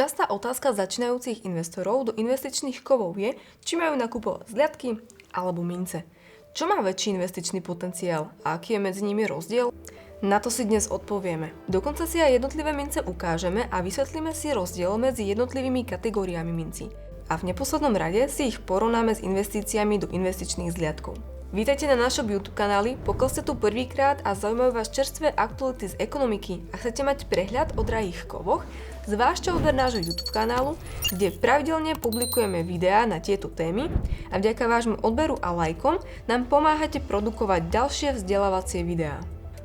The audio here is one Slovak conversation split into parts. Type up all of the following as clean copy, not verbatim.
Častá otázka začínajúcich investorov do investičných kovov je, či majú nakupovať zliadky alebo mince. Čo má väčší investičný potenciál a aký je medzi nimi rozdiel? Na to si dnes odpovieme. Dokonca si aj jednotlivé mince ukážeme a vysvetlíme si rozdiel medzi jednotlivými kategóriami mincí. A v neposlednom rade si ich porovnáme s investíciami do investičných zliadkov. Vítajte na našom YouTube kanáli, pokiaľ ste tu prvýkrát a zaujímajú vás čerstvé aktuality z ekonomiky a chcete mať prehľad o drahých kovoch, zvážte odber nášho YouTube kanálu, kde pravidelne publikujeme videá na tieto témy a vďaka vášmu odberu a lajkom nám pomáhate produkovať ďalšie vzdelávacie videá.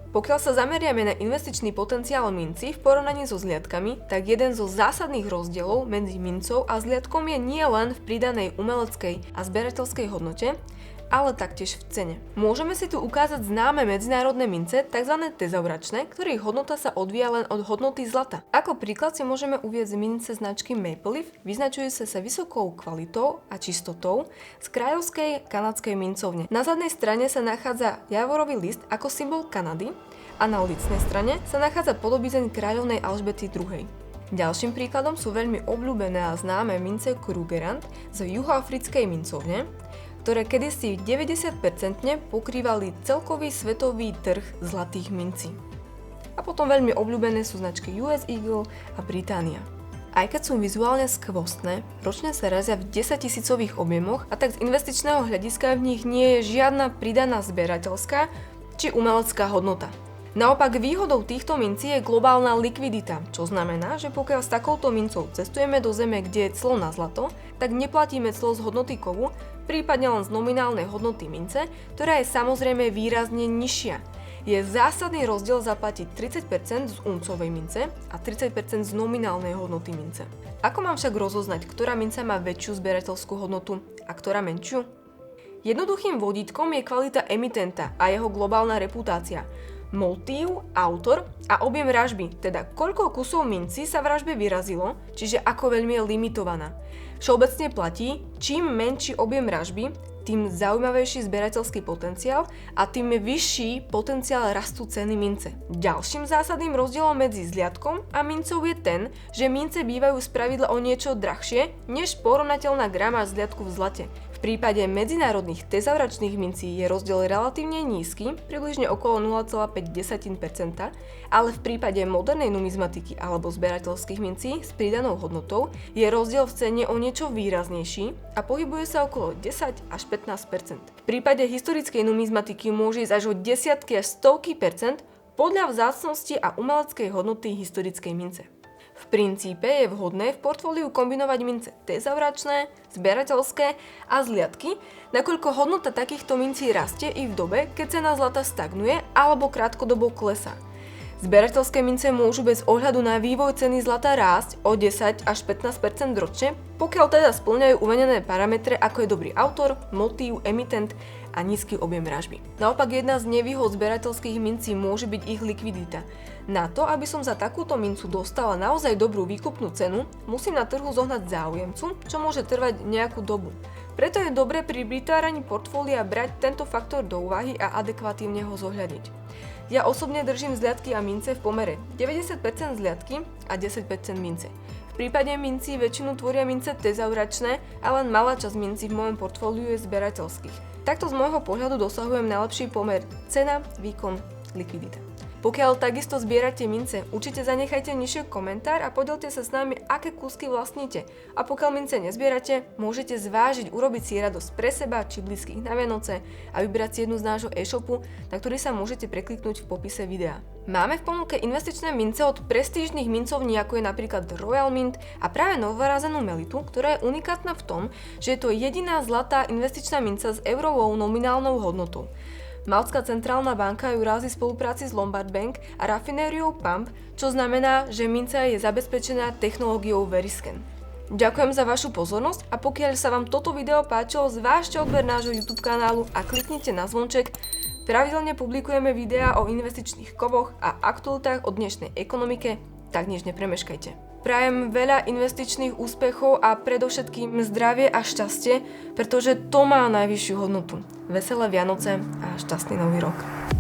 Pokiaľ sa zameriame na investičný potenciál minci v porovnaní so zliadkami, tak jeden zo zásadných rozdielov medzi mincov a zliadkom je nie len v pridanej umeleckej a zberateľskej hodnote, ale taktiež v cene. Môžeme si tu ukázať známe medzinárodné mince, tzv. Tezauračné, ktorých hodnota sa odvíja len od hodnoty zlata. Ako príklad si môžeme uviesť mince značky Maple Leaf, vyznačujúce sa vysokou kvalitou a čistotou z kráľovskej kanadskej mincovne. Na zadnej strane sa nachádza javorový list ako symbol Kanady a na lícnej strane sa nachádza podobizeň kráľovnej Alžbety II. Ďalším príkladom sú veľmi obľúbené a známe mince Krugerrand z juhoafrickej mincovne, ktoré kedysi 90% pokrývali celkový svetový trh zlatých mincí. A potom veľmi obľúbené sú značky US Eagle a Britannia. Aj keď sú vizuálne skvostné, ročne sa razia v 10 000-ových objemoch a tak z investičného hľadiska v nich nie je žiadna pridaná zberateľská či umelecká hodnota. Naopak výhodou týchto mincí je globálna likvidita, čo znamená, že pokiaľ s takouto mincou cestujeme do zeme, kde je clo na zlato, tak neplatíme clo z hodnoty kovu, prípadne len z nominálnej hodnoty mince, ktorá je samozrejme výrazne nižšia. Je zásadný rozdiel zaplatiť 30% z uncovej mince a 30% z nominálnej hodnoty mince. Ako mám však rozoznať, ktorá minca má väčšiu zberateľskú hodnotu a ktorá menšiu? Jednoduchým vodítkom je kvalita emitenta a jeho globálna reputácia, motív, autor a objem ražby, teda koľko kusov minci sa v ražbe vyrazilo, čiže ako veľmi je limitovaná. Všeobecne platí, čím menší objem ražby, tým zaujímavejší zberateľský potenciál a tým vyšší potenciál rastu ceny mince. Ďalším zásadným rozdielom medzi zliadkom a mincou je ten, že mince bývajú spravidla o niečo drahšie než porovnateľná gramáž zliadku v zlate. V prípade medzinárodných tezauračných mincí je rozdiel relatívne nízky, približne okolo 0,5%, ale v prípade modernej numizmatiky alebo zberateľských mincí s pridanou hodnotou je rozdiel v cene o niečo výraznejší a pohybuje sa okolo 10 až 15%. V prípade historickej numizmatiky môže ísť až o desiatky až stovky percent podľa vzácnosti a umeleckej hodnoty historickej mince. V princípe je vhodné v portfóliu kombinovať mince tezauračné, zberateľské a zliadky, nakoľko hodnota takýchto mincí rastie i v dobe, keď cena zlata stagnuje alebo krátkodobo klesá. Zberateľské mince môžu bez ohľadu na vývoj ceny zlata rásť o 10 až 15% ročne, pokiaľ teda spĺňajú uvedené parametre, ako je dobrý autor, motív, emitent a nízky objem ražby. Naopak jedna z nevýhod zberateľských mincí môže byť ich likvidita. Na to, aby som za takúto mincu dostala naozaj dobrú výkupnú cenu, musím na trhu zohnať záujemcu, čo môže trvať nejakú dobu. Preto je dobré pri vytváraní portfólia brať tento faktor do úvahy a adekvatívne ho zohľadiť. Ja osobne držím zliadky a mince v pomere 90% zliadky a 10% mince. V prípade mincí väčšinu tvoria mince tezauračné a len malá časť mincí v mojom portfóliu je zberateľských. Takto z môjho pohľadu dosahujem najlepší pomer cena, výkon, likvidita. Pokiaľ takisto zbierate mince, určite zanechajte nižšie komentár a podielte sa s nami, aké kúsky vlastníte. A pokiaľ mince nezbierate, môžete zvážiť urobiť si radosť pre seba či blízkych na Vianoce a vybrať si jednu z nášho e-shopu, na ktorý sa môžete prekliknúť v popise videa. Máme v ponuke investičné mince od prestížnych mincovní, ako je napríklad Royal Mint a práve novorazenú Melitu, ktorá je unikátna v tom, že je to jediná zlatá investičná minca s eurovou nominálnou hodnotou. Maltská centrálna banka ju razí v spolupráci s Lombard Bank a rafinériou Pump, čo znamená, že minca je zabezpečená technológiou Veriscan. Ďakujem za vašu pozornosť a pokiaľ sa vám toto video páčilo, zvážte odber nášho YouTube kanálu a kliknite na zvonček. Pravidelne publikujeme videá o investičných kovoch a aktualitách o dnešnej ekonomike, tak nič nepremeškajte. Prajem veľa investičných úspechov a predovšetkým zdravie a šťastie, pretože to má najvyššiu hodnotu. Veselé Vianoce a šťastný nový rok.